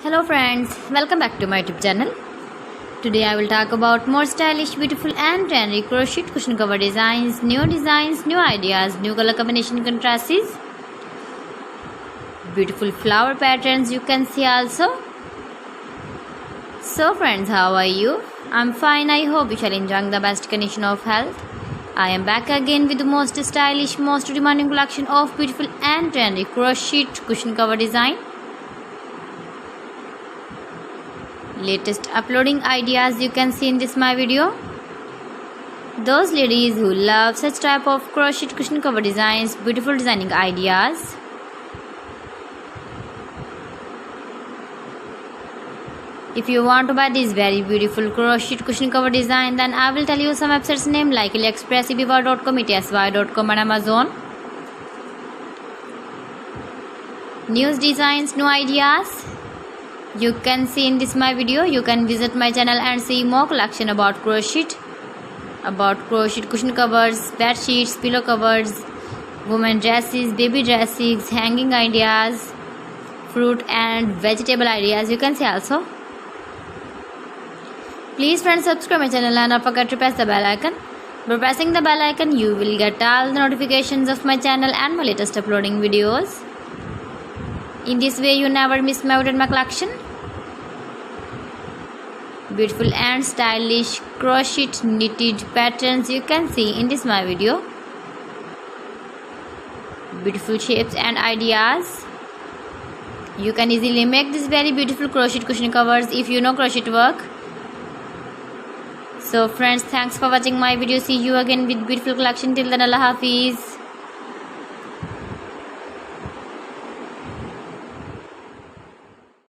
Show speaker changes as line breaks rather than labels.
Hello friends, welcome back to my YouTube channel. Today I will talk about more stylish, beautiful and trendy crochet cushion cover designs, new ideas, new color combination contrasts, beautiful flower patterns you can see also. So friends, how are you? I'm fine. I hope you shall enjoy the best condition of health. I am back again with the most stylish, most demanding collection of beautiful and trendy crochet cushion cover design. Latest uploading ideas you can see in this my video. Those ladies who love such type of crochet cushion cover designs, beautiful designing ideas. If you want to buy this very beautiful crochet cushion cover design, then I will tell you some websites name like AliExpress, eBay.com, etsy.com and Amazon. New designs, new ideas you can see in this my video. You can visit my channel and see more collection about crochet cushion covers, bed sheets, pillow covers, women dresses, baby dresses, hanging ideas, fruit and vegetable ideas you can see also. Please friends, subscribe my channel and don't forget to press the bell icon. By pressing the bell icon you will get all the notifications of my channel and my latest uploading videos. In this way you never miss my collection. Beautiful and stylish crochet knitted patterns you can see in this my video. Beautiful shapes and ideas. You can easily make this very beautiful crochet cushion covers if you know crochet work. So friends, thanks for watching my video. See you again with beautiful collection. Till then, Allah Hafiz.